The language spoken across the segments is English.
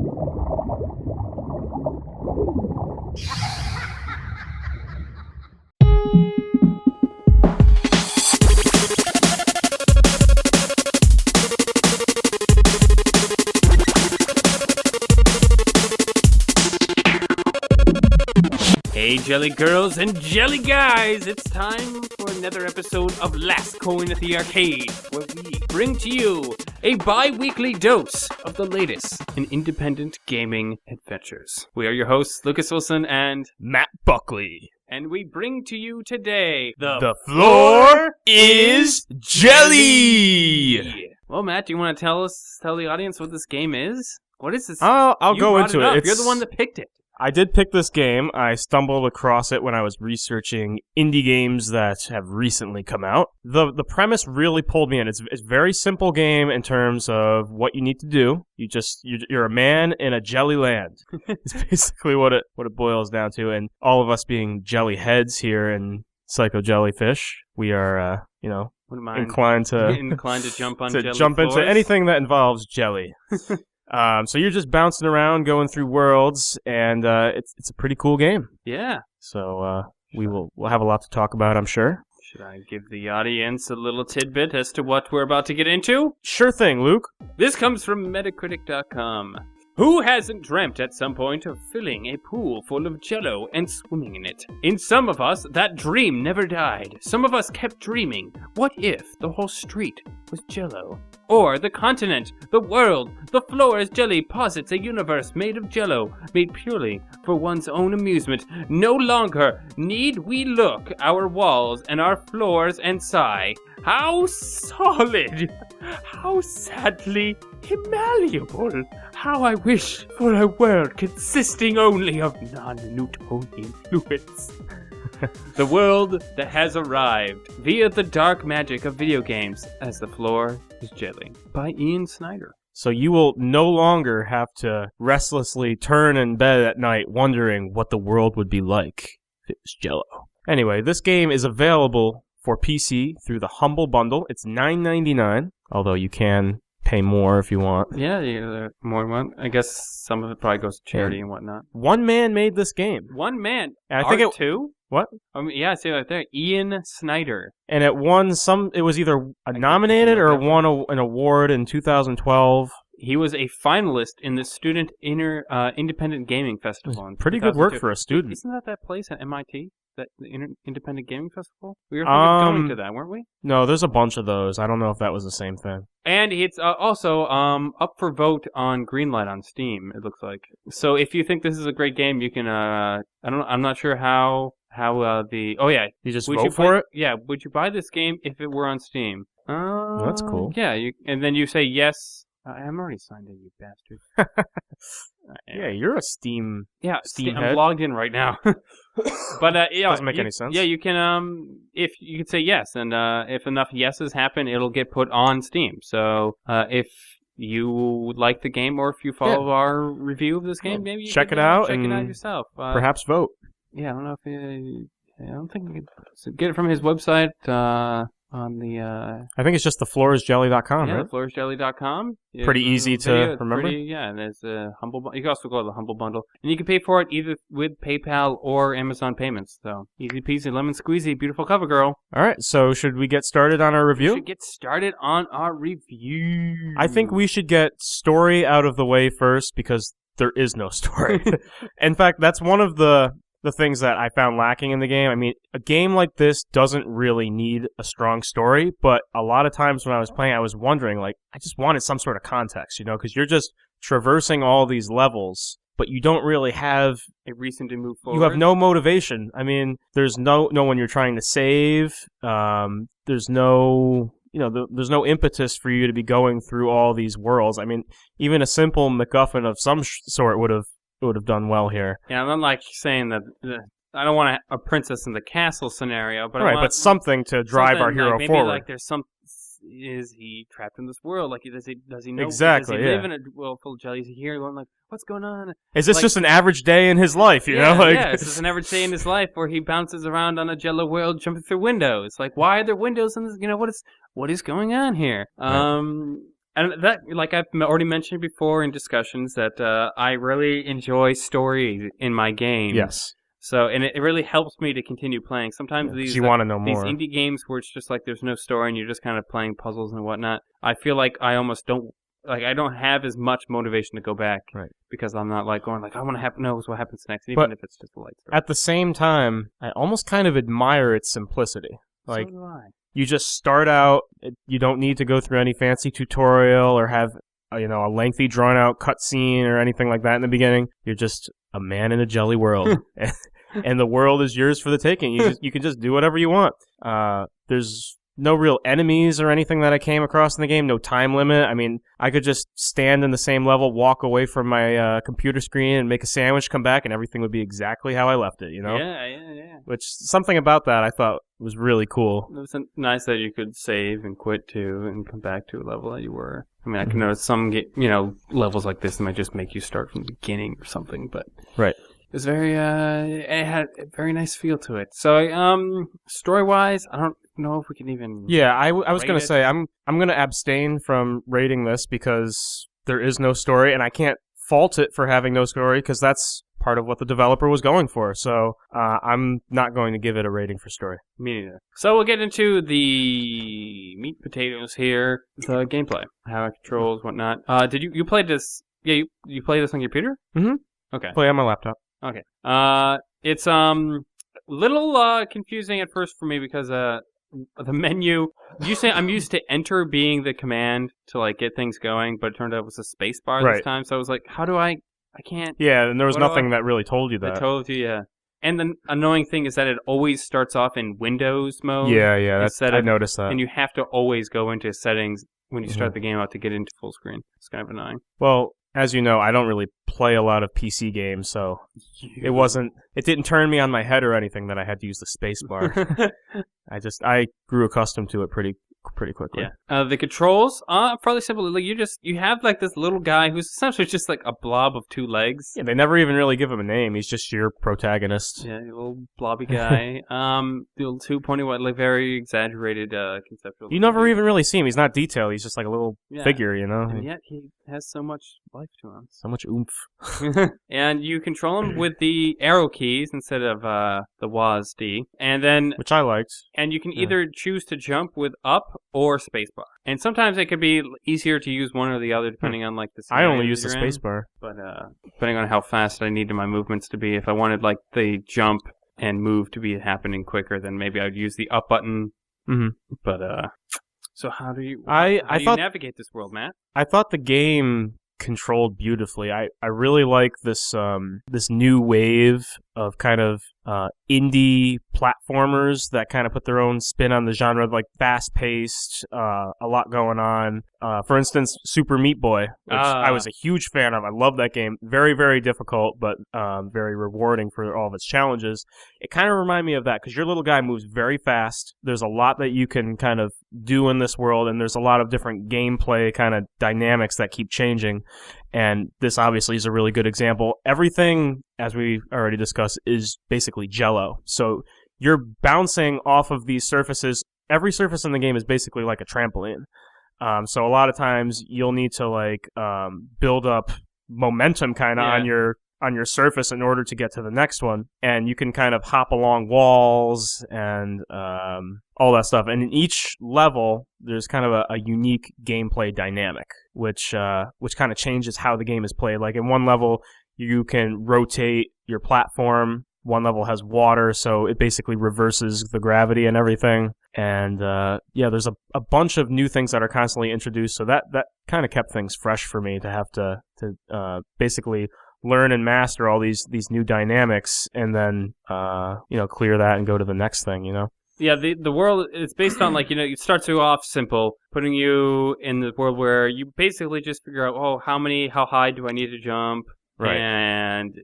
Hey jelly girls and jelly guys, it's time for another episode of Last Coin at the Arcade, where we bring to you a bi-weekly dose of the latest in independent gaming adventures. We are your hosts, Lucas Wilson and Matt Buckley. And we bring to you today The floor is jelly! Well, Matt, do you want to tell the audience what this game is? What is this? I'll go into it. You're the one that picked it. I did pick this game. I stumbled across it when I was researching indie games that have recently come out. The premise really pulled me in. It's a very simple game in terms of what you need to do. You're a man in a jelly land. It's basically what it boils down to. And all of us being jelly heads here in Psycho Jellyfish, we are inclined to jump on to jelly jump floors. into anything that involves jelly. So you're just bouncing around, going through worlds, and it's a pretty cool game. Yeah. So we'll have a lot to talk about, I'm sure. Should I give the audience a little tidbit as to what we're about to get into? Sure thing, Luke. This comes from Metacritic.com. Who hasn't dreamt at some point of filling a pool full of jello and swimming in it? In some of us, that dream never died. Some of us kept dreaming, what if the whole street was jello? Or the continent, the world, the floor is jelly posits a universe made of jello, made purely for one's own amusement. No longer need we look our walls and our floors and sigh. How solid! How sadly malleable! How I wish for a world consisting only of non-Newtonian fluids. The world that has arrived via the dark magic of video games as the floor is jelly. By Ian Snyder. So you will no longer have to restlessly turn in bed at night wondering what the world would be like if it was jello. Anyway, this game is available for PC through the Humble Bundle. It's $9.99, although you can pay more if you want. Yeah, more one. I guess some of it probably goes to charity and whatnot. One man made this game. One man. And I think it too. What? Yeah, I see it right there. Ian Snyder. And it won it was either nominated or won an award in 2012. He was a finalist in the Student Independent Gaming Festival. Pretty good work for a student. Isn't that place at MIT? That Independent Gaming Festival? We were thinking of going to that, weren't we? No, there's a bunch of those. I don't know if that was the same thing. And it's also up for vote on Greenlight on Steam, it looks like. So if you think this is a great game, you can, I'm not sure how you just vote for it? Yeah, would you buy this game if it were on Steam? That's cool. Yeah, and then you say yes. I'm already signed in, you bastard. Yeah, you're a Steam. Yeah, Steam I'm logged in right now. But yeah, doesn't make any sense. Yeah, you can. If you could say yes, and if enough yeses happen, it'll get put on Steam. So if you would like the game, or if you follow our review of this game, maybe you check it out yourself. Perhaps vote. Yeah, I don't know if I don't think we could get it from his website. On the I think it's just thefloorisjelly.com, right? Thefloorisjelly.com. Pretty easy to remember. And there's a Humble Bundle. You can also go to the Humble Bundle. And you can pay for it either with PayPal or Amazon payments. So, easy peasy, lemon squeezy, beautiful cover girl. All right, so should we get started on our review? We should get started on our review. I think we should get story out of the way first because there is no story. In fact, that's one of the things that I found lacking in the game. I mean, a game like this doesn't really need a strong story, but a lot of times when I was playing, I was wondering, I just wanted some sort of context, because you're just traversing all these levels, but you don't really have a reason to move forward. You have no motivation. I mean, there's no one you're trying to save. There's no there's no impetus for you to be going through all these worlds. I mean, even a simple MacGuffin of some sort would have done well here. Yeah, I'm not like saying that I don't want a princess in the castle scenario, but but something to drive our hero forward. Maybe there's some. Is he trapped in this world? Does he know? Exactly. Does he live in a world full of jelly? Is he here going what's going on? Is this just an average day in his life? You know? Yeah, it's just an average day in his life where he bounces around on a jello world, jumping through windows. Why are there windows in this? What is going on here? Right. And that, like I've already mentioned before in discussions, that I really enjoy story in my games. Yes. So, and it really helps me to continue playing. Sometimes these you want to know these more. indie games where it's just like there's no story and you're just kind of playing puzzles and whatnot. I feel like I almost don't I don't have as much motivation to go back, Right. because I'm not like going like I want to know what happens next, even if it's just a light story. At the same time, I almost kind of admire its simplicity. Like, so do I. you just start out. You don't need to go through any fancy tutorial or have a lengthy, drawn-out cutscene or anything like that in the beginning. You're just a man in a jelly world, and the world is yours for the taking. You can just do whatever you want. There's no real enemies or anything that I came across in the game. No time limit. I mean, I could just stand in the same level, walk away from my computer screen, and make a sandwich, come back, and everything would be exactly how I left it. Yeah. Which, something about that I thought was really cool. It was nice that you could save and quit too, and come back to a level that you were. I mean, I can notice some levels like this might just make you start from the beginning or something, but right. It was it had a very nice feel to it. So, story-wise, I don't know if we can even. Yeah, I was rate gonna it. say I'm gonna abstain from rating this because there is no story, and I can't fault it for having no story because that's part of what the developer was going for. So I'm not going to give it a rating for story. Me neither. So we'll get into the meat potatoes here, the gameplay, how it controls, whatnot. Did you play this? Yeah, you play this on your computer? Mm-hmm. Okay. Play on my laptop. Okay. It's little confusing at first for me because the menu. I'm used to enter being the command to like get things going, but it turned out it was a space bar Right. this time. So I was like, how do I can't. Yeah, and there was What do nothing that really told you that. I told you, yeah. And the annoying thing is that it always starts off in Windows mode. Yeah, I noticed that. And you have to always go into settings when you start the game out to get into full screen. It's kind of annoying. Well, as you know, I don't really play a lot of PC games, so it didn't turn me on my head or anything that I had to use the space bar. I grew accustomed to it pretty quickly. Yeah. The controls are fairly simple. Like you have like this little guy who's essentially just like a blob of two legs. Yeah, they never even really give him a name. He's just your protagonist. Yeah, a little blobby guy. The little 2.1, like very exaggerated conceptual. You never even really see him. He's not detailed. He's just like a little figure, you know? And yet he has so much life to him. So much oomph. And you control him with the arrow keys instead of the WASD. And then which I liked. And you can either choose to jump with up or spacebar. And sometimes it could be easier to use one or the other depending on like the I only use the you're in. spacebar. But depending on how fast I needed my movements to be, if I wanted like the jump and move to be happening quicker, then maybe I'd use the up button. Mm-hmm. But so how do you navigate this world, Matt? I thought the game controlled beautifully. I really like this new wave of kind of indie platformers that kind of put their own spin on the genre, like fast-paced, a lot going on. For instance, Super Meat Boy, which I was a huge fan of. I love that game. Very, very difficult, but very rewarding for all of its challenges. It kind of reminded me of that because your little guy moves very fast. There's a lot that you can kind of do in this world, and there's a lot of different gameplay kind of dynamics that keep changing. And this obviously is a really good example. Everything, as we already discussed, is basically Jell-O. So you're bouncing off of these surfaces. Every surface in the game is basically like a trampoline. So a lot of times you'll need to like build up momentum kind of on your surface in order to get to the next one. And you can kind of hop along walls and all that stuff. And in each level, there's kind of a unique gameplay dynamic, which kind of changes how the game is played. Like in one level, you can rotate your platform. One level has water, so it basically reverses the gravity and everything. And there's a bunch of new things that are constantly introduced. So that kind of kept things fresh for me to have to basically learn and master all these new dynamics, and then clear that and go to the next thing. Yeah, the world is based on like it starts you off simple, putting you in the world where you basically just figure out how high do I need to jump, right? And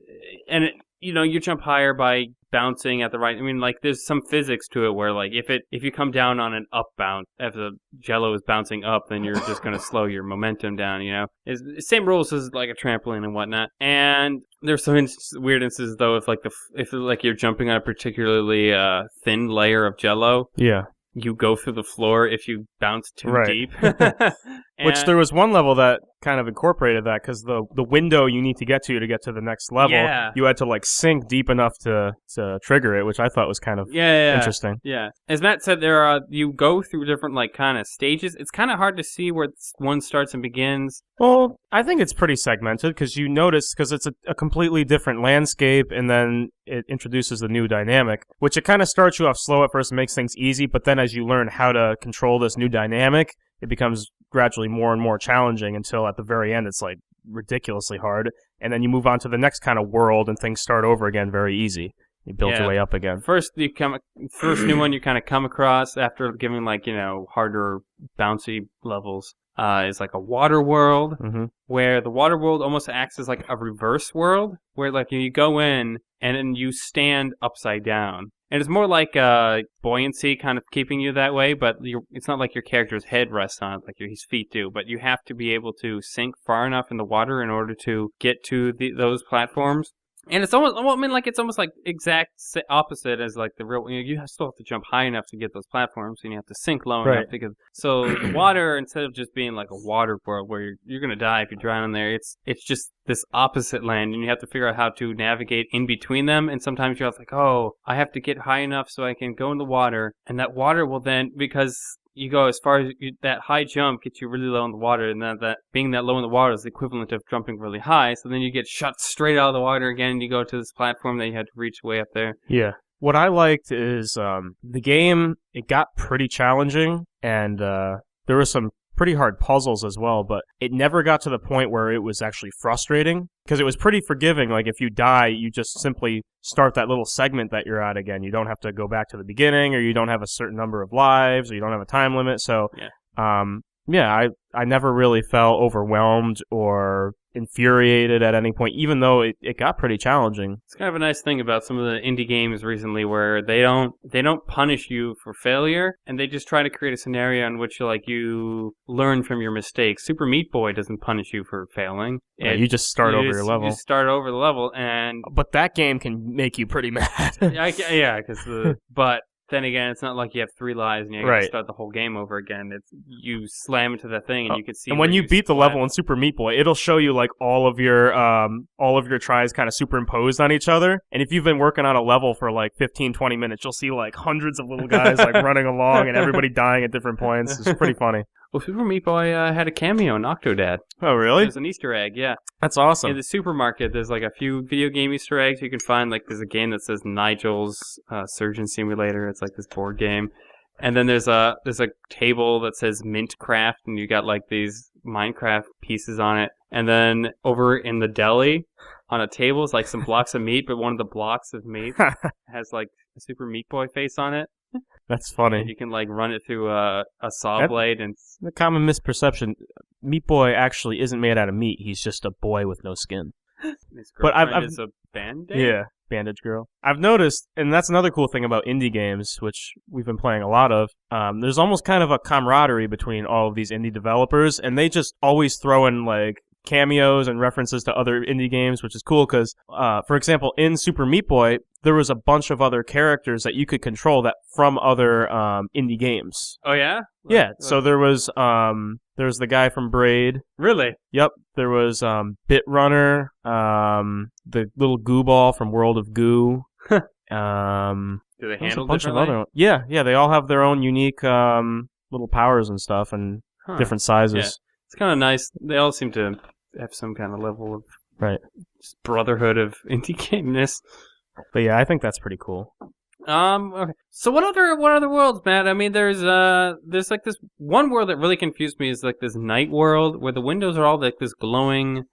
you jump higher by bouncing at the right. I mean, like there's some physics to it where like if you come down on an up bounce, if the Jell-O is bouncing up, then you're just going to slow your momentum down. It's the same rules as like a trampoline and whatnot. And there's some weird instances though if you're jumping on a particularly thin layer of Jell-O. Yeah. you go through the floor if you bounce too Right. deep. Which there was one level that kind of incorporated that, because the window you need to get to the next level, Yeah. you had to like sink deep enough to trigger it, which I thought was kind of interesting. Yeah. As Matt said, you go through different like kind of stages. It's kind of hard to see where one starts and begins. Well, I think it's pretty segmented, because you notice, because it's a completely different landscape, and then it introduces the new dynamic, which it kind of starts you off slow at first and makes things easy, but then as you learn how to control this new dynamic, it becomes gradually more and more challenging until at the very end it's like ridiculously hard, and then you move on to the next kind of world and things start over again very easy. You build your way up again. First new one you kind of come across after giving like, harder bouncy levels is like a water world, where the water world almost acts as like a reverse world, where like you go in and then you stand upside down. And it's more like buoyancy kind of keeping you that way, but it's not like your character's head rests on it like his feet do, but you have to be able to sink far enough in the water in order to get to those platforms. And it's almost, it's almost like exact opposite as like the real. You still have to jump high enough to get those platforms, and you have to sink low enough so the water, instead of just being like a water world where you're gonna die if you drown in there, it's just this opposite land, and you have to figure out how to navigate in between them. And sometimes you're like, oh, I have to get high enough so I can go in the water, and that water will then, because you go as far as that high jump gets you really low in the water, and that being that low in the water is the equivalent of jumping really high. So then you get shot straight out of the water again, and you go to this platform that you had to reach way up there. Yeah. What I liked is the game, it got pretty challenging, and there were some pretty hard puzzles as well, but it never got to the point where it was actually frustrating, because it was pretty forgiving. Like, if you die, you just simply start that little segment that you're at again. You don't have to go back to the beginning, or you don't have a certain number of lives, or you don't have a time limit. So, I never really felt overwhelmed or infuriated at any point, even though it got pretty challenging. It's kind of a nice thing about some of the indie games recently, where they don't punish you for failure, and they just try to create a scenario in which you learn from your mistakes. Super Meat Boy doesn't punish you for failing. You just start over your level. You start over the level, but that game can make you pretty mad. But then again, it's not like you have 3 lives and you have to start the whole game over again. It's you slam into that thing and you can see. And when you beat the level in Super Meat Boy, it'll show you like all of your tries kind of superimposed on each other. And if you've been working on a level for like 15-20 minutes, you'll see like hundreds of little guys like running along and everybody dying at different points. It's pretty funny. Well, Super Meat Boy had a cameo in Octodad. Oh, really? There's an Easter egg, yeah. That's awesome. In the supermarket, there's like a few video game Easter eggs you can find. Like, there's a game that says Nigel's Surgeon Simulator. It's like this board game. And then there's a table that says Mintcraft, and you got like these Minecraft pieces on it. And then over in the deli, on a table, is like some blocks of meat, but one of the blocks of meat has like a Super Meat Boy face on it. That's funny. And you can like run it through a saw blade, and the common misperception: Meat Boy actually isn't made out of meat. He's just a boy with no skin. His girlfriend is a bandage. Yeah, bandage girl. I've noticed, and that's another cool thing about indie games, which we've been playing a lot of. There's almost kind of a camaraderie between all of these indie developers, and they just always throw in like cameos and references to other indie games, which is cool because, for example, in Super Meat Boy, there was a bunch of other characters that you could control that from other indie games. Oh yeah? Yeah. So there was the guy from Braid. Really? Yep. There was Bit Runner, the little goo ball from World of Goo. Do they handle a bunch of differently? other. Yeah. They all have their own unique little powers and stuff and different sizes. Yeah. It's kind of nice. They all seem to have some kind of level of brotherhood of indie game-ness. But yeah, I think that's pretty cool. Okay. So what other worlds, Matt? I mean, there's like this one world that really confused me, is like this night world where the windows are all like this glowing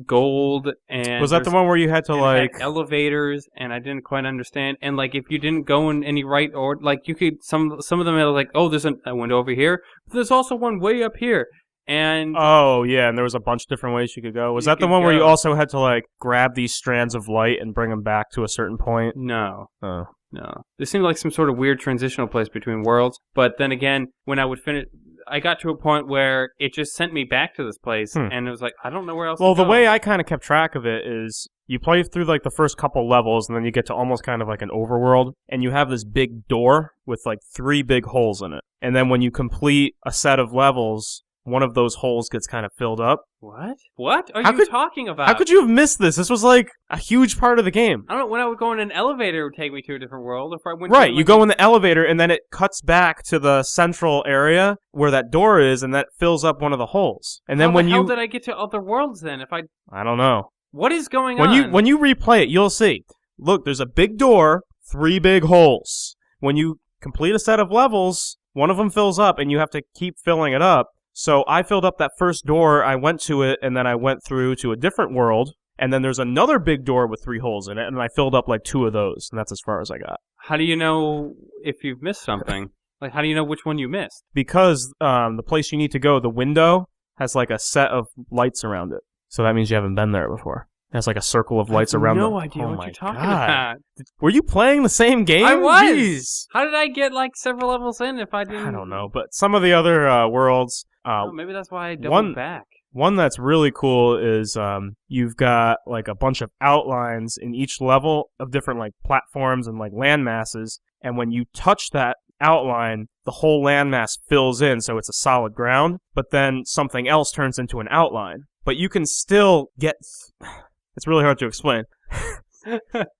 gold, and was that the one where you had to like elevators, and I didn't quite understand, and like if you didn't go in any right or like you could some of them had like, oh, there's a window over here, but there's also one way up here. And and there was a bunch of different ways you could go. Was that the one where you also had to like grab these strands of light and bring them back to a certain point? No. Oh. No. This seemed like some sort of weird transitional place between worlds. But then again, when I would finish, I got to a point where it just sent me back to this place, and it was like, I don't know where else to go. Well, the way I kind of kept track of it is you play through like the first couple levels, and then you get to almost kind of like an overworld, and you have this big door with like 3 big holes in it. And then when you complete a set of levels, one of those holes gets kind of filled up. What? What are you talking about? How could you have missed this? This was like a huge part of the game. I don't know. When I would go in an elevator, it would take me to a different world. If I went right, you go in the elevator, and then it cuts back to the central area where that door is, and that fills up one of the holes. And then How the hell did I get to other worlds then? I don't know. What is going on? When you replay it, you'll see. Look, there's a big door, 3 big holes. When you complete a set of levels, one of them fills up, and you have to keep filling it up. So I filled up that first door, I went to it, and then I went through to a different world, and then there's another big door with 3 holes in it, and I filled up like 2 of those, and that's as far as I got. How do you know if you've missed something? Like, how do you know which one you missed? Because the place you need to go, the window, has like a set of lights around it. So that means you haven't been there before. It has like a circle of lights around it. I have no idea what you're talking about. Were you playing the same game? I was! Jeez. How did I get like several levels in if I didn't? I don't know, but some of the other worlds... maybe that's why I doubled back. One that's really cool is you've got like a bunch of outlines in each level of different like platforms and like land masses, and when you touch that outline, the whole landmass fills in, so it's a solid ground, but then something else turns into an outline. But you can still get... It's really hard to explain.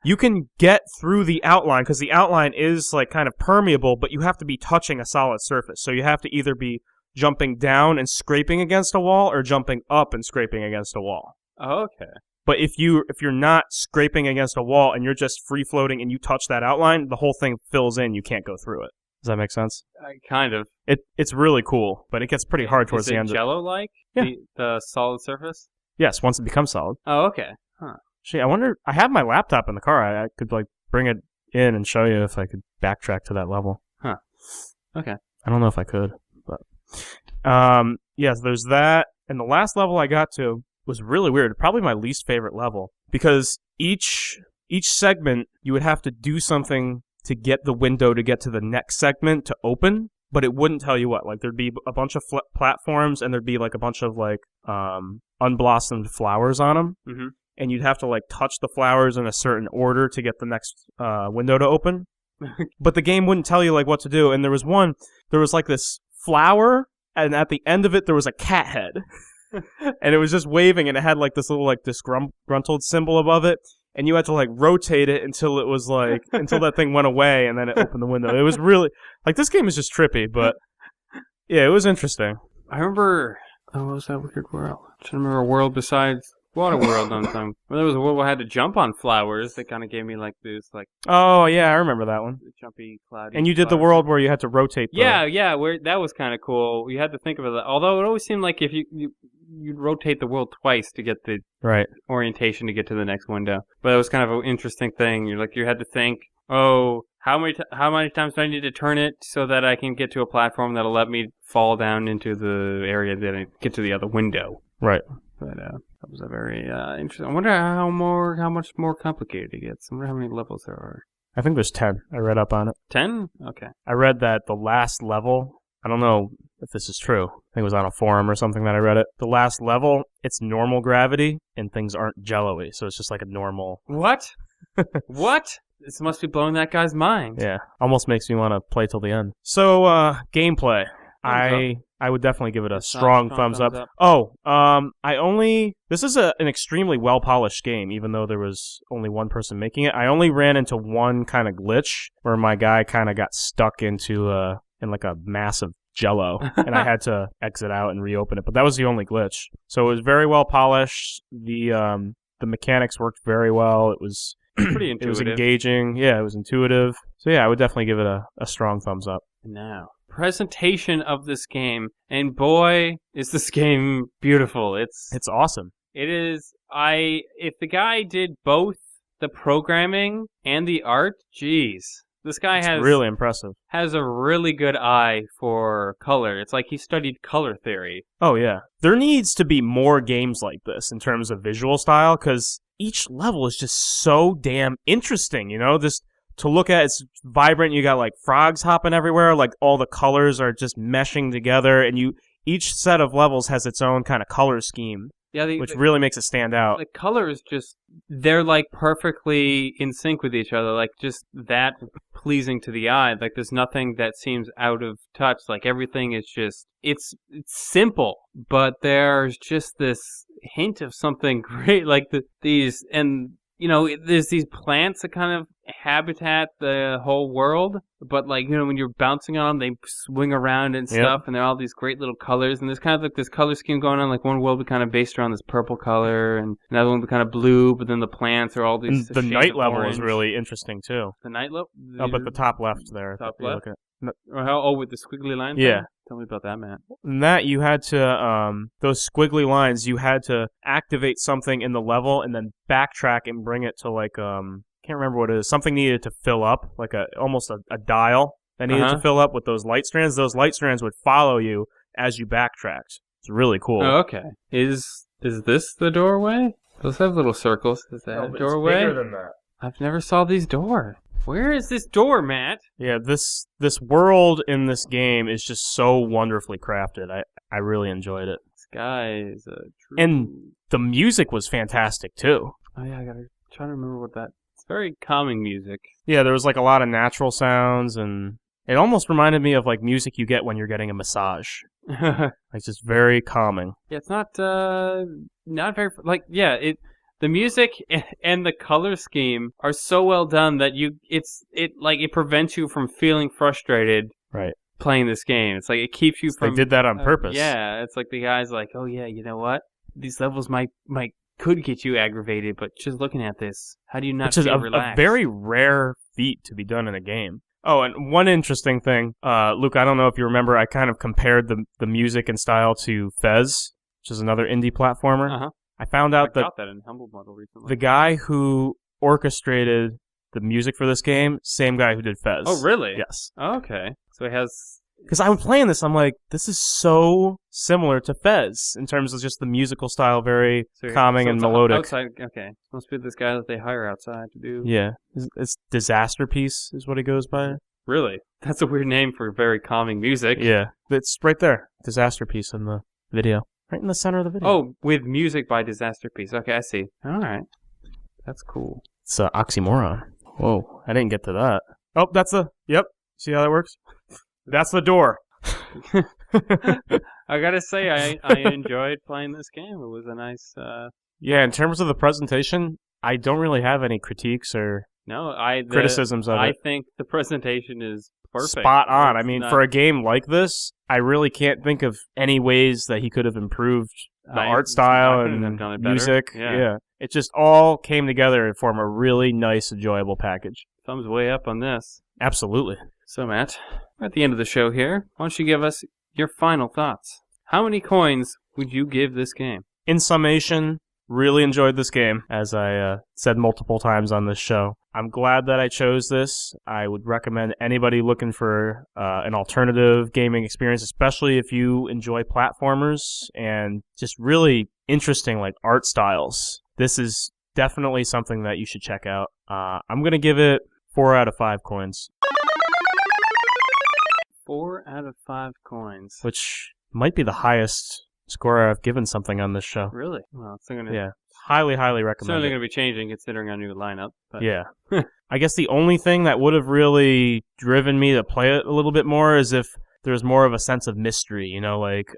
You can get through the outline, because the outline is like kind of permeable, but you have to be touching a solid surface. So you have to either be jumping down and scraping against a wall, or jumping up and scraping against a wall. Oh, okay. But if you're not scraping against a wall and you're just free floating and you touch that outline, the whole thing fills in. You can't go through it. Does that make sense? Kind of. It's really cool, but it gets pretty hard towards the end. Is it Jello-like? Yeah. The solid surface? Yes, once it becomes solid. Oh, okay. Huh. Actually, I wonder... I have my laptop in the car. I could like bring it in and show you if I could backtrack to that level. Huh. Okay. I don't know if I could, but... yes, there's that. And the last level I got to was really weird. Probably my least favorite level. Because each segment, you would have to do something to get the window to get to the next segment to open, but it wouldn't tell you what. Like, there'd be a bunch of platforms, and there'd be like a bunch of like unblossomed flowers on them, and you'd have to like touch the flowers in a certain order to get the next window to open. But the game wouldn't tell you like what to do. And there was like this flower, and at the end of it there was a cat head, and it was just waving, and it had like this little like disgruntled symbol above it. And you had to like rotate it until it was like until that thing went away, and then it opened the window. It was really like, this game is just trippy, but yeah, it was interesting. I remember, what was that weird world? I remember a world besides Waterworld on time. Well, there was a world where I had to jump on flowers that kind of gave me like this like. Oh yeah, I remember that one. Jumpy, cloudy. And you did the world where you had to rotate. Yeah, where that was kind of cool. You had to think of it. Although it always seemed like if you'd rotate the world twice to get the right orientation to get to the next window. But it was kind of an interesting thing. You had to think, how many times do I need to turn it so that I can get to a platform that'll let me fall down into the area that I get to the other window. Right. But that was a very interesting. I wonder how much more complicated it gets. I wonder how many levels there are. I think there's 10. I read up on it. 10? Okay. I read that the last level, I don't know if this is true. I think it was on a forum or something that I read it. The last level, it's normal gravity, and things aren't jello-y, so it's just like a normal... What? What? This must be blowing that guy's mind. Yeah. Almost makes me want to play till the end. So, gameplay. I would definitely give it a strong thumbs up. This is an extremely well-polished game, even though there was only one person making it. I only ran into one kind of glitch where my guy kind of got stuck in like a mass of jello, and I had to exit out and reopen it. But that was the only glitch. So it was very well-polished. The mechanics worked very well. It was pretty intuitive. It was engaging. Yeah, it was intuitive. So yeah, I would definitely give it a strong thumbs up. Now, presentation of this game, and boy, is this game beautiful. It's awesome. It is. If the guy did both the programming and the art, geez, this guy has really impressive. Has a really good eye for color. It's like he studied color theory. Oh yeah, there needs to be more games like this in terms of visual style, because each level is just so damn interesting. You know, this to look at. It's vibrant. You got like frogs hopping everywhere. Like all the colors are just meshing together, and each set of levels has its own kind of color scheme. Yeah, which really makes it stand out. The colors they're like perfectly in sync with each other, like just that pleasing to the eye. Like there's nothing that seems out of touch. Like everything is just, it's simple, but there's just this hint of something great. Like these, and you know, there's these plants that kind of habitat the whole world, but like, you know, when you're bouncing on them, they swing around and stuff, and they're all these great little colors, and there's kind of like this color scheme going on. Like one world would kind of based around this purple color, and another one would be kind of blue, but then the plants are all these. And the night level is really interesting too. The night level? Up at the top left there. Top left? With the squiggly lines? Yeah. Tell me about that, Matt. And that you had to, those squiggly lines, you had to activate something in the level and then backtrack and bring it to like, can't remember what it is. Something needed to fill up, like almost a dial that needed to fill up with those light strands. Those light strands would follow you as you backtracked. It's really cool. Oh, okay. Is this the doorway? Those have little circles. Is that a doorway? It's bigger than that. I've never saw these doors. Where is this door, Matt? Yeah, this world in this game is just so wonderfully crafted. I really enjoyed it. This guy is a true... And the music was fantastic, too. Oh, yeah, I gotta try to remember what that... It's very calming music. Yeah, there was like a lot of natural sounds, and it almost reminded me of like music you get when you're getting a massage. It's just very calming. Yeah, it's not very... Like, yeah, the music and the color scheme are so well done that it prevents you from feeling frustrated playing this game. It's like it keeps you from... They did that on purpose. Yeah, it's like the guy's like, oh yeah, you know what? These levels could get you aggravated, but just looking at this, how do you not feel relaxed? A very rare feat to be done in a game. Oh, and one interesting thing, Luke, I don't know if you remember, I kind of compared the music and style to Fez, which is another indie platformer. Uh-huh. I found out I got that in Humble Bundle recently. The guy who orchestrated the music for this game, same guy who did Fez. Oh, really? Yes. Oh, okay. So he has... Because I'm playing this, I'm like, this is so similar to Fez in terms of just the musical style, very calming and melodic. Outside, okay. Must be this guy that they hire outside to do... Yeah. It's Disaster Piece is what he goes by. Really? That's a weird name for very calming music. Yeah. It's right there. Disaster Piece in the video. Right in the center of the video. Oh, with music by Disaster Piece. Okay, I see. All right. That's cool. It's an oxymoron. Whoa, I didn't get to that. Oh, yep. See how that works? That's the door. I gotta say, I enjoyed playing this game. It was a nice... Yeah, in terms of the presentation, I don't really have any critiques or criticisms of it. I think the presentation is perfect. Spot on. I mean, for a game like this, I really can't think of any ways that he could have improved the art style and music. Yeah. It just all came together to form a really nice, enjoyable package. Thumbs way up on this. Absolutely. So, Matt, we're at the end of the show here. Why don't you give us your final thoughts? How many coins would you give this game? In summation, really enjoyed this game, as I said multiple times on this show. I'm glad that I chose this. I would recommend anybody looking for an alternative gaming experience, especially if you enjoy platformers and just really interesting like art styles. This is definitely something that you should check out. I'm going to give it 4 out of 5 coins. 4 out of 5 coins. Which might be the highest score I've given something on this show. Really? Well, it's going to... Yeah. Highly, highly recommend certainly it. Going to be changing considering our new lineup. But. Yeah. I guess the only thing that would have really driven me to play it a little bit more is if there was more of a sense of mystery, you know, like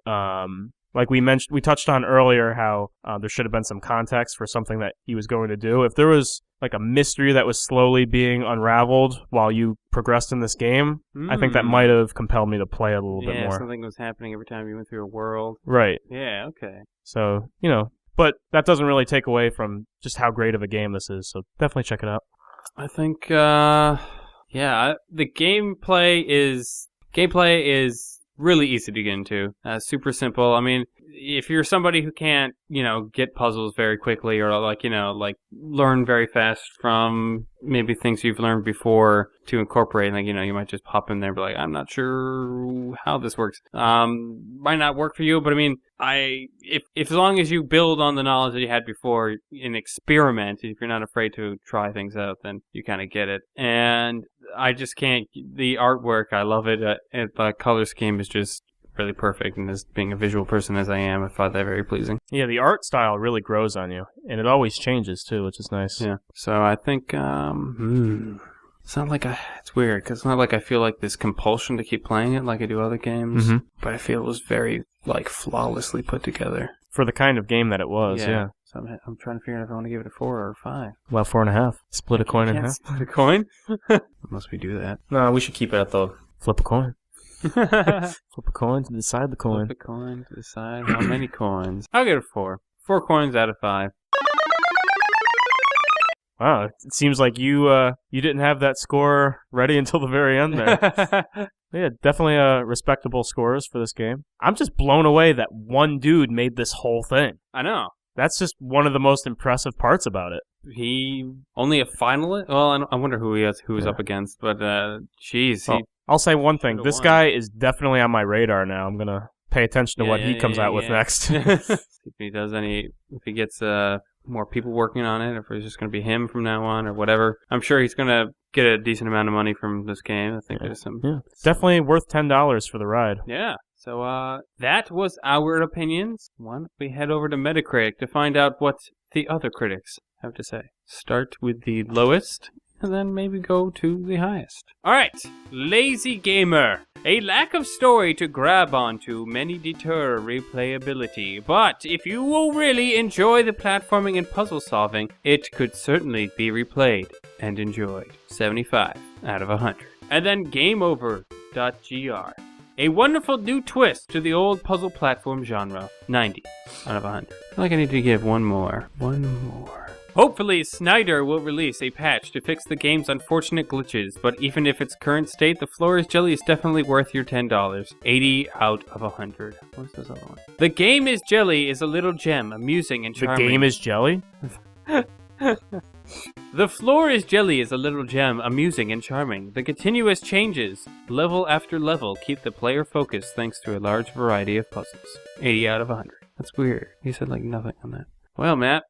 we touched on earlier how there should have been some context for something that he was going to do. If there was like a mystery that was slowly being unraveled while you progressed in this game, I think that might have compelled me to play it a little bit more. Yeah, something was happening every time you went through a world. Right. Yeah, okay. So, you know, but that doesn't really take away from just how great of a game this is, so definitely check it out. I think, the gameplay is really easy to get into. Super simple. I mean, if you're somebody who can't, get puzzles very quickly or learn very fast from maybe things you've learned before to incorporate, you might just pop in there and be like, I'm not sure how this works. Might not work for you, but I mean, if as long as you build on the knowledge that you had before and experiment, if you're not afraid to try things out, then you kind of get it. And I just can't, the artwork, I love it. The color scheme is just really perfect, and as being a visual person as I am, I find that very pleasing. Yeah, the art style really grows on you, and it always changes too, which is nice. Yeah. So I think, it's not like it's weird, because it's not like I feel like this compulsion to keep playing it like I do other games, but I feel it was very, flawlessly put together. For the kind of game that it was, yeah. So I'm trying to figure out if I want to give it a 4 or a 5. Well, 4.5. Split a coin in half. Split a coin? Unless we do that. No, we should keep it at the flip a coin. Flip a coin to decide the coin. Flip a coin to decide how many coins. I'll give it a 4. 4 coins out of 5. Wow, it seems like you didn't have that score ready until the very end there. Yeah, definitely respectable scores for this game. I'm just blown away that one dude made this whole thing. I know. That's just one of the most impressive parts about it. He only a finalist? Well, I wonder who he was up against, but jeez. Well, I'll say one thing. This guy is definitely on my radar now. I'm going to pay attention to what he comes out with next. If he does if he gets more people working on it, or if it's just going to be him from now on, or whatever. I'm sure he's going to get a decent amount of money from this game. I think there's some... Yeah. Definitely worth $10 for the ride. Yeah. So that was our opinions. Why don't we head over to Metacritic to find out what the other critics have to say. Start with the lowest, and then maybe go to the highest. Alright, Lazy Gamer. A lack of story to grab onto, many deter replayability. But if you will really enjoy the platforming and puzzle solving, it could certainly be replayed and enjoyed. 75 out of 100. And then GameOver.gr. A wonderful new twist to the old puzzle platform genre. 90 out of 100. I feel like I need to give one more. Hopefully, Snyder will release a patch to fix the game's unfortunate glitches, but even if its current state, the floor is jelly is definitely worth your $10. 80 out of 100. What's this other one? The game is jelly is a little gem, amusing and charming. The game is jelly? The floor is jelly is a little gem, amusing and charming. The continuous changes, level after level, keep the player focused thanks to a large variety of puzzles. 80 out of 100. That's weird. He said nothing on that. Well, Matt,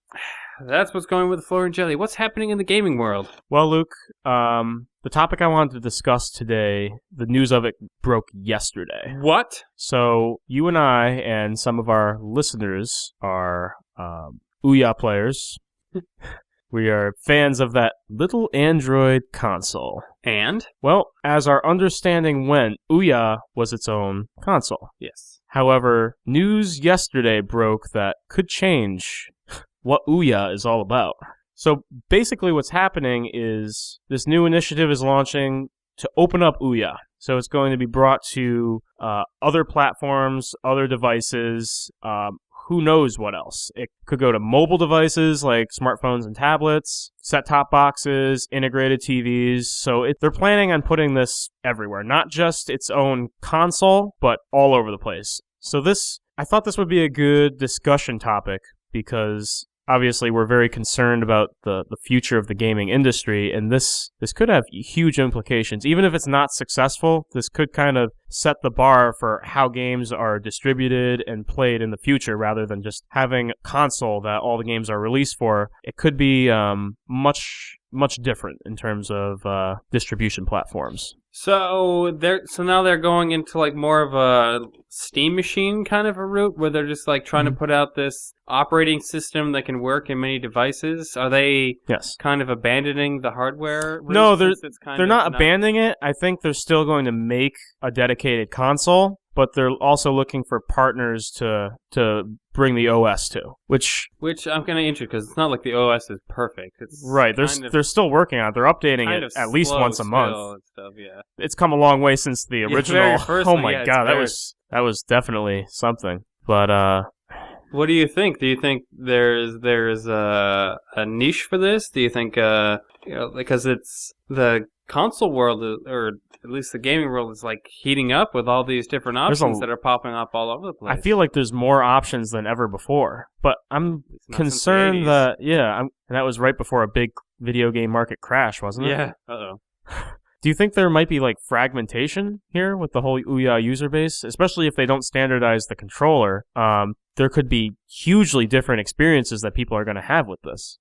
that's what's going with the floor and jelly. What's happening in the gaming world? Well, Luke, the topic I wanted to discuss today, the news of it broke yesterday. What? So you and I and some of our listeners are Ouya players. We are fans of that little Android console. And? Well, as our understanding went, Ouya was its own console. Yes. However, news yesterday broke that could change what Ouya is all about. So basically what's happening is this new initiative is launching to open up Ouya. So it's going to be brought to other platforms, other devices, who knows what else. It could go to mobile devices like smartphones and tablets, set-top boxes, integrated TVs. So they're planning on putting this everywhere, not just its own console, but all over the place. So I thought this would be a good discussion topic because obviously we're very concerned about the future of the gaming industry, and this could have huge implications. Even if it's not successful, this could kind of set the bar for how games are distributed and played in the future rather than just having a console that all the games are released for. It could be much different in terms of distribution platforms. So now they're going into more of a Steam machine kind of a route where they're just trying to put out this operating system that can work in many devices. Are they kind of abandoning the hardware route? No, they're not abandoning it. I think they're still going to make a dedicated console, but they're also looking for partners to bring the OS to, which I'm kind of interested because it's not like the OS is perfect. It's right. They're still working on it. They're updating it at least once a month. And stuff, yeah. It's come a long way since the original. Very first oh one, my god, that was definitely something. But What do you think? Do you think there's a niche for this? Do you think because it's the console world or at least the gaming world is like heating up with all these different options that are popping up all over the place. I feel like there's more options than ever before, but I'm concerned that and that was right before a big video game market crash, wasn't it? Yeah. Uh-oh. Do you think there might be like fragmentation here with the whole Ouya user base, especially if they don't standardize the controller? There could be hugely different experiences that people are going to have with this.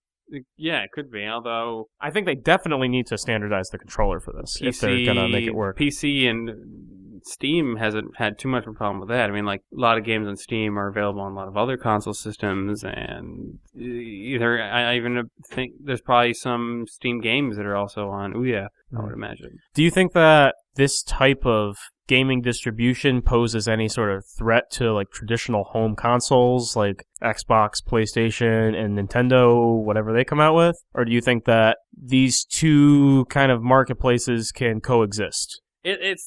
Yeah, it could be, although I think they definitely need to standardize the controller for this if they're going to make it work. PC and Steam hasn't had too much of a problem with that. I mean, like, a lot of games on Steam are available on a lot of other console systems, and I even think there's probably some Steam games that are also on Ouya, I would imagine. Do you think that this type of gaming distribution poses any sort of threat to like traditional home consoles like Xbox, PlayStation, and Nintendo, whatever they come out with? Or do you think that these two kind of marketplaces can coexist?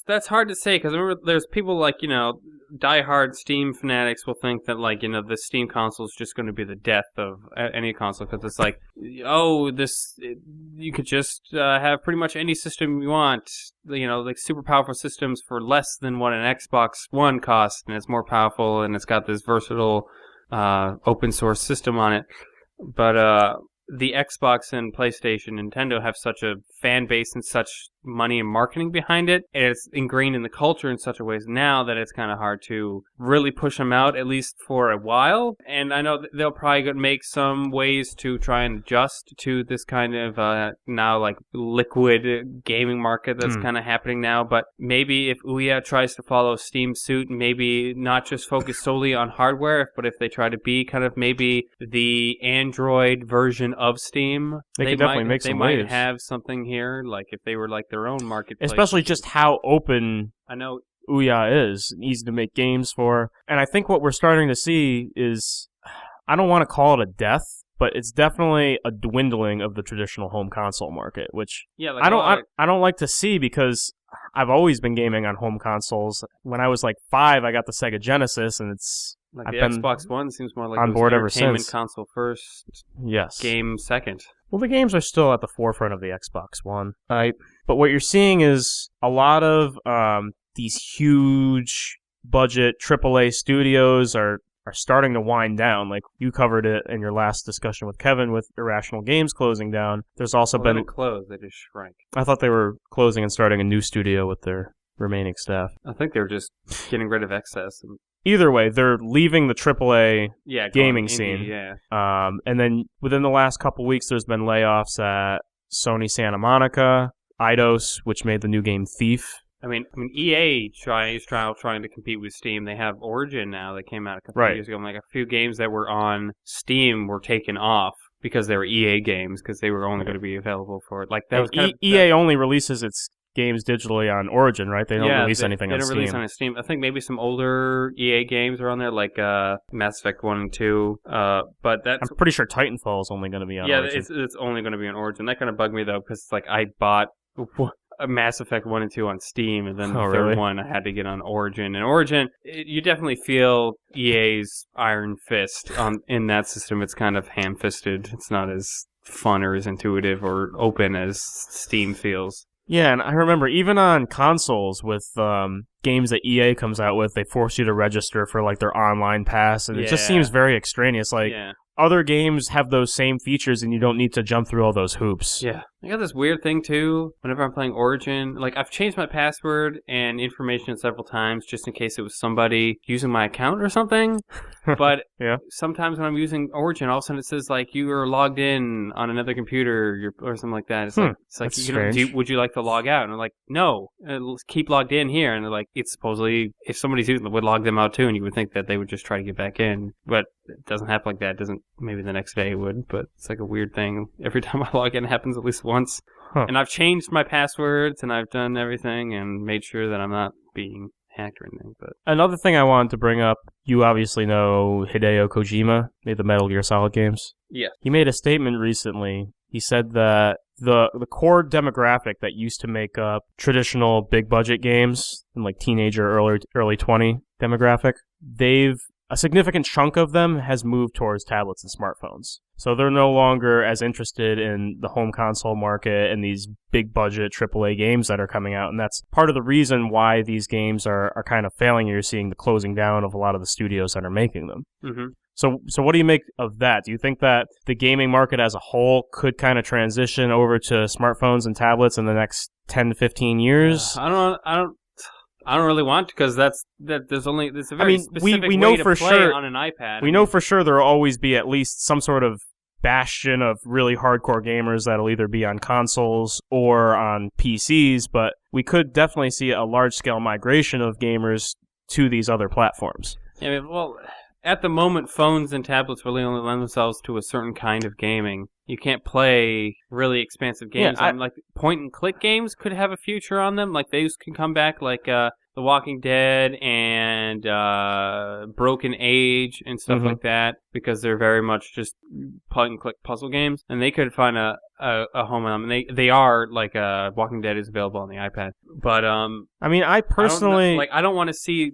That's hard to say, because remember, there's people like, diehard Steam fanatics will think that, like, the Steam console is just going to be the death of any console, because it's like, you could just have pretty much any system you want, like super powerful systems for less than what an Xbox One costs, and it's more powerful, and it's got this versatile open source system on it. But the Xbox and PlayStation, Nintendo have such a fan base and such money and marketing behind it, and it's ingrained in the culture in such a ways now that it's kind of hard to really push them out, at least for a while. And I know they'll probably make some ways to try and adjust to this kind of now like liquid gaming market that's kind of happening now. But maybe if Ouya tries to follow Steam's suit, maybe not just focus solely on hardware, but if they try to be kind of maybe the Android version of Steam, they could definitely make some waves. They might have something here, like if they were like their own marketplace. Especially just how open I know Ouya is, easy to make games for. And I think what we're starting to see is, I don't want to call it a death, but it's definitely a dwindling of the traditional home console market, which I don't like to see, because I've always been gaming on home consoles. When I was like 5, I got the Sega Genesis, and I've been Xbox One seems more like on board ever entertainment since. Console first, yes. Game second. Well, the games are still at the forefront of the Xbox One. But what you're seeing is a lot of these huge budget AAA studios are starting to wind down. Like you covered it in your last discussion with Kevin with Irrational Games closing down. There's also They didn't close, they just shrank. I thought they were closing and starting a new studio with their remaining staff. I think they were just getting rid of excess. Either way, they're leaving the AAA gaming scene. Yeah. And then within the last couple weeks, there's been layoffs at Sony Santa Monica, Eidos, which made the new game Thief. I mean, EA is trying to compete with Steam. They have Origin now. They came out a couple of years ago. And like a few games that were on Steam were taken off because they were EA games, because they were only going to be available for it. Like that was EA only releases its games digitally on Origin, right? They don't release anything on Steam. They don't release on Steam. I think maybe some older EA games are on there, like Mass Effect 1 and 2. But I'm pretty sure Titanfall is only going to be on Origin. Yeah, it's only going to be on Origin. That kind of bugged me, though, because it's like I bought Mass Effect 1 and 2 on Steam, and then the third one I had to get on Origin. And Origin, you definitely feel EA's iron fist in that system. It's kind of ham-fisted. It's not as fun or as intuitive or open as Steam feels. Yeah, and I remember even on consoles with games that EA comes out with, they force you to register for like their online pass, and it just seems very extraneous. Like other games have those same features, and you don't need to jump through all those hoops. Yeah. I got this weird thing, too, whenever I'm playing Origin. Like, I've changed my password and information several times just in case it was somebody using my account or something. But sometimes when I'm using Origin, all of a sudden it says, like, you are logged in on another computer or something like that. It's like would you like to log out? And I'm like, no, let's keep logged in here. And they're like, it's supposedly, if somebody's using it, would log them out, too. And you would think that they would just try to get back in. But it doesn't happen like that. Maybe the next day it would, but it's like a weird thing. Every time I log in, it happens at least once. And I've changed my passwords, and I've done everything, and made sure that I'm not being hacked or anything. But another thing I wanted to bring up, you obviously know Hideo Kojima, made the Metal Gear Solid games. Yeah. He made a statement recently. He said that the core demographic that used to make up traditional big budget games, in like teenager, early 20 demographic, they've a significant chunk of them has moved towards tablets and smartphones. So they're no longer as interested in the home console market and these big budget AAA games that are coming out. And that's part of the reason why these games are kind of failing. You're seeing the closing down of a lot of the studios that are making them. Mm-hmm. So what do you make of that? Do you think that the gaming market as a whole could kind of transition over to smartphones and tablets in the next 10 to 15 years? I don't really want to, because there's a very specific we know way to for play sure, on an iPad. We know for sure there will always be at least some sort of bastion of really hardcore gamers that'll either be on consoles or on PCs, but we could definitely see a large-scale migration of gamers to these other platforms. I mean, well, at the moment, phones and tablets really only lend themselves to a certain kind of gaming. You can't play really expansive games. Like point-and-click games could have a future on them. Like, those can come back, like The Walking Dead and Broken Age and stuff like that, because they're very much just point-and-click puzzle games, and they could find a home on them. And they are, like, Walking Dead is available on the iPad. But I mean, I personally I don't want to see.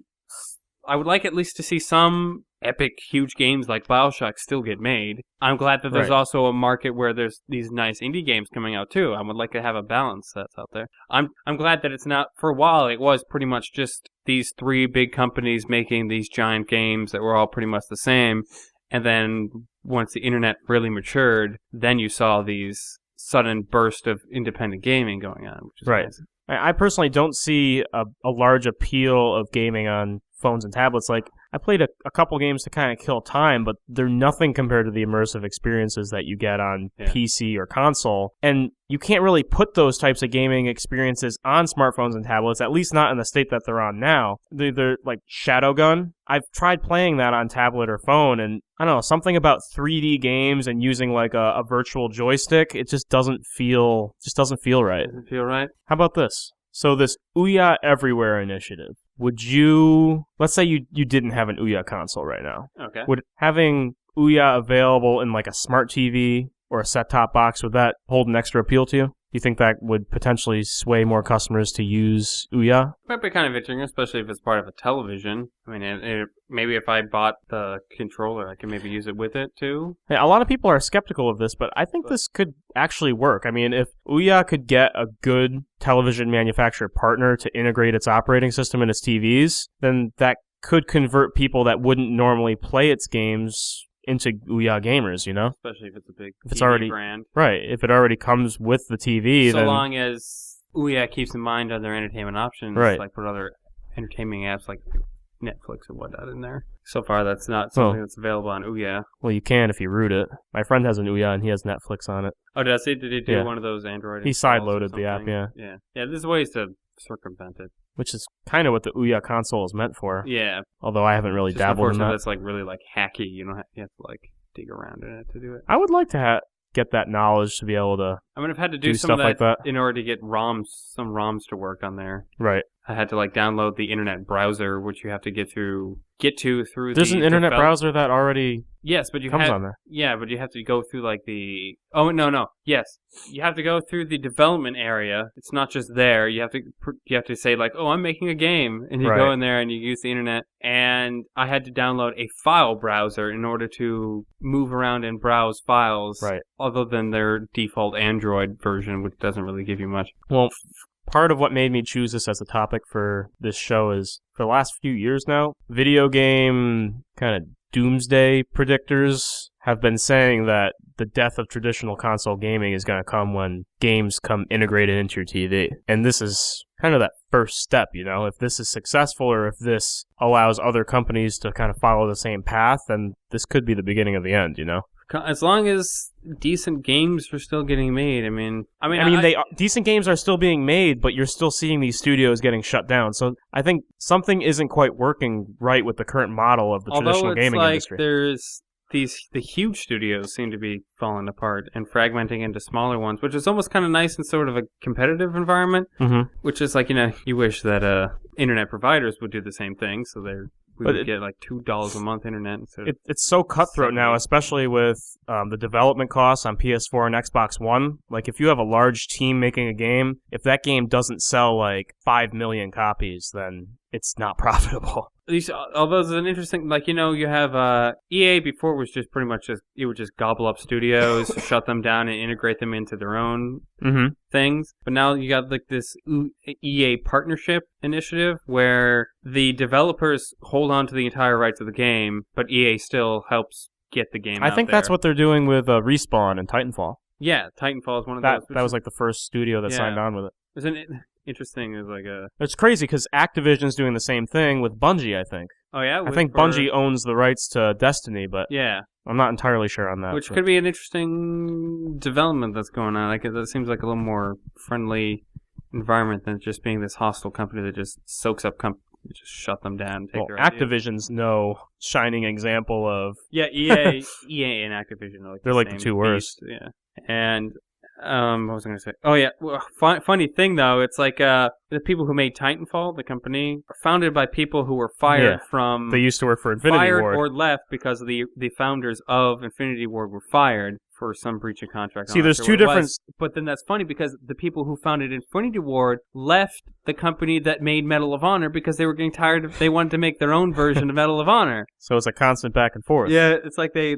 I would like at least to see some epic, huge games like BioShock still get made. I'm glad that there's also a market where there's these nice indie games coming out too. I would like to have a balance that's out there. I'm glad that it's not, for a while it was pretty much just these three big companies making these giant games that were all pretty much the same. And then once the internet really matured, then you saw these sudden burst of independent gaming going on, which is nice. I personally don't see a large appeal of gaming on phones and tablets. Like, I played a couple games to kind of kill time, but they're nothing compared to the immersive experiences that you get on PC or console. And you can't really put those types of gaming experiences on smartphones and tablets, at least not in the state that they're on now. They're like Shadowgun. I've tried playing that on tablet or phone, and I don't know, something about 3D games and using like a virtual joystick, it just doesn't feel right. Doesn't feel right? How about this? So this Ouya Everywhere initiative. Would you, let's say you didn't have an Ouya console right now. Okay. Would having Ouya available in like a smart TV or a set-top box, would that hold an extra appeal to you? Do you think that would potentially sway more customers to use Ouya? Might be kind of interesting, especially if it's part of a television. I mean, maybe if I bought the controller, I can maybe use it with it too. Yeah, a lot of people are skeptical of this, but I think this could actually work. I mean, if Ouya could get a good television manufacturer partner to integrate its operating system in its TVs, then that could convert people that wouldn't normally play its games into Ouya gamers, you know? Especially if it's a big TV brand. Right, if it already comes with the TV, so then... long as Ouya keeps in mind other entertainment options, like put other entertainment apps like Netflix and whatnot in there. So far, that's not something that's available on Ouya. Well, you can if you root it. My friend has an Ouya and he has Netflix on it. Oh, did he do one of those Android He sideloaded the app, Yeah, there's ways to circumvent it. Which is kind of what the Ouya console is meant for. Yeah. Although I haven't really dabbled in that. That's like really like hacky. You have to like dig around in it to do it. I would like to get that knowledge to be able to. I mean, I've had to do some stuff of like that in order to get some ROMs to work on there. Right. I had to like download the internet browser, which you have to get to through. There's an internet browser that already comes on there. Yeah, but you have to go through like the. Oh no! Yes, you have to go through the development area. It's not just there. You have to say like, oh, I'm making a game, and you go in there and you use the internet. And I had to download a file browser in order to move around and browse files. Right. Other than their default Android version, which doesn't really give you much. Well, part of what made me choose this as a topic for this show is, for the last few years now, video game kind of doomsday predictors have been saying that the death of traditional console gaming is going to come when games come integrated into your TV. And this is kind of that first step, you know? If this is successful, or if this allows other companies to kind of follow the same path, then this could be the beginning of the end, you know? As long as decent games are still getting made, decent games are still being made, but you're still seeing these studios getting shut down. So I think something isn't quite working right with the current model of the traditional gaming industry. There's the huge studios seem to be falling apart and fragmenting into smaller ones, which is almost kind of nice in sort of a competitive environment. Mm-hmm. Which is like, you wish that internet providers would do the same thing, so we would get like $2 a month internet instead of it's so cutthroat now, especially with the development costs on PS4 and Xbox One. Like, if you have a large team making a game, if that game doesn't sell like 5 million copies, then it's not profitable. These, although it's an interesting, like, you have EA before was just pretty much it would just gobble up studios, shut them down, and integrate them into their own things. But now you got like this EA partnership initiative where the developers hold on to the entire rights of the game, but EA still helps get the game out I think there. that's what they're doing with Respawn and Titanfall. Yeah, Titanfall is one of those. That was like the first studio that signed on with it. Isn't it interesting? Is like a. It's crazy because Activision's doing the same thing with Bungie. I think. Oh yeah, I think Bungie owns the rights to Destiny, but yeah, I'm not entirely sure on that. Which could be an interesting development that's going on. Like it seems like a little more friendly environment than just being this hostile company that just soaks up just shut them down. And take their Activision's no shining example of. Yeah, EA and Activision are like they're like the two worst. Yeah, and. What was I going to say? Oh, yeah. Well, funny thing, though, it's like the people who made Titanfall, the company, are founded by people who were fired from... They used to work for Infinity Ward. Fired or left because the founders of Infinity Ward were fired for some breach of contract. See, there's two different... But then that's funny because the people who founded Infinity Ward left the company that made Medal of Honor because they were getting tired of... They wanted to make their own version of Medal of Honor. So it's a constant back and forth. Yeah, it's like they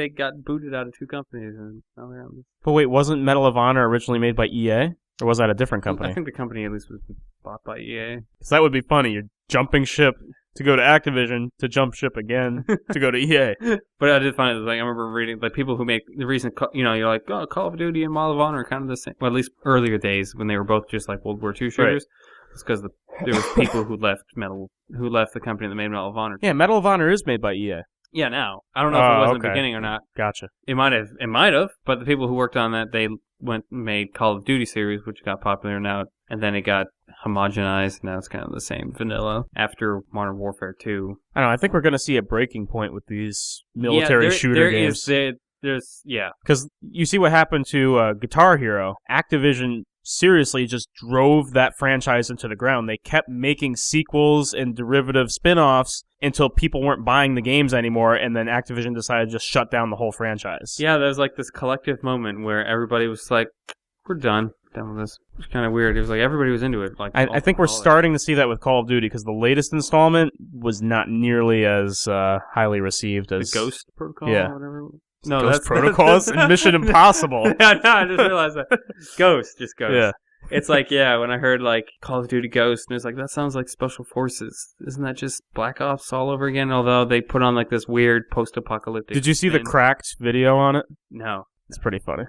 got booted out of two companies and now they're on this. But wait, wasn't Medal of Honor originally made by EA? Or was that a different company? I think the company at least was bought by EA. Because that would be funny. You're jumping ship to go to Activision, to jump ship again, to go to EA. But I did find it, like, I remember reading, like, people who make the reason, you're like, oh, Call of Duty and Medal of Honor are kind of the same. Well, at least earlier days when they were both just like World War II shooters. Right. It's because there was people who left the company that made Medal of Honor. Yeah, Medal of Honor is made by EA. Yeah, now. I don't know if it was in the beginning or not. Gotcha. It might have, but the people who worked on that, they made Call of Duty series, which got popular now, and then it got homogenized. Now it's kind of the same vanilla after Modern Warfare 2. I don't know. I think we're going to see a breaking point with these military shooter games. There's because you see what happened to Guitar Hero. Activision seriously just drove that franchise into the ground. They kept making sequels and derivative spin-offs until people weren't buying the games anymore, and then Activision decided to just shut down the whole franchise. Yeah, there's like this collective moment where everybody was like, we're done with this. It was kind of weird. It was like everybody was into it. Like I think we're starting to see that with Call of Duty, because the latest installment was not nearly as highly received as... The Ghost Protocol or whatever. No, Ghost Protocols and Mission Impossible. No, I just realized that. Ghost. Yeah. It's like, when I heard like Call of Duty Ghost, and it's like, that sounds like Special Forces. Isn't that just Black Ops all over again? Although they put on like this weird post-apocalyptic... Did you see the cracked video on it? No. It's pretty funny.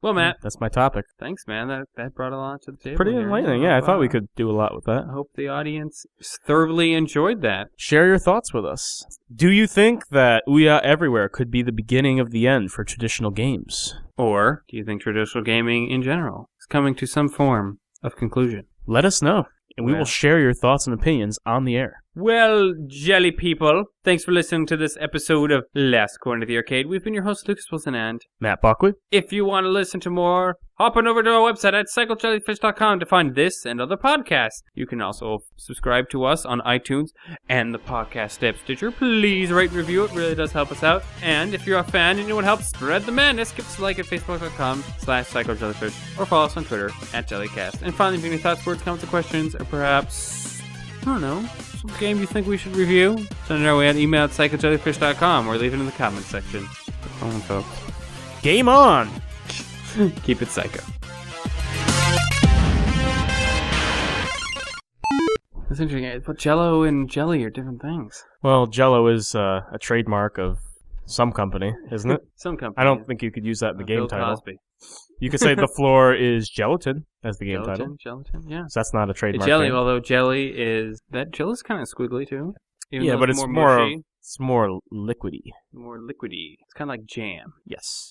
Well, Matt. That's my topic. Thanks, man. That brought a lot to the table. Pretty enlightening, yeah. I thought we could do a lot with that. I hope the audience thoroughly enjoyed that. Share your thoughts with us. Do you think that Ouya Everywhere could be the beginning of the end for traditional games? Or do you think traditional gaming in general is coming to some form of conclusion? Let us know, and we will share your thoughts and opinions on the air. Well, jelly people, thanks for listening to this episode of Last Corner of the Arcade. We've been your hosts, Lucas Wilson and Matt Buckley. If you want to listen to more, hop on over to our website at cyclejellyfish.com to find this and other podcasts. You can also subscribe to us on iTunes and the podcast app Stitcher. Please rate and review. It really does help us out. And if you're a fan and you want to help spread the madness, give us a like at facebook.com/cyclejellyfish or follow us on Twitter at Jellycast. And finally, if you have any thoughts, words, comments, or questions, or perhaps, I don't know, some game you think we should review, send it our way at email at cyclejellyfish.com or leave it in the comments section. Come on, folks. Game on! Keep it psycho. That's interesting. But Jello and jelly are different things. Well, Jello is a trademark of some company, isn't it? Some company. I don't think you could use that in the game Bill title. Cosby. You could say the floor is gelatin as the game title. Gelatin, yeah. So that's not a trademark. Jelly, thing. although jelly is kind of squiggly too. Yeah, but it's more liquidy. More liquidy. It's kind of like jam. Yes.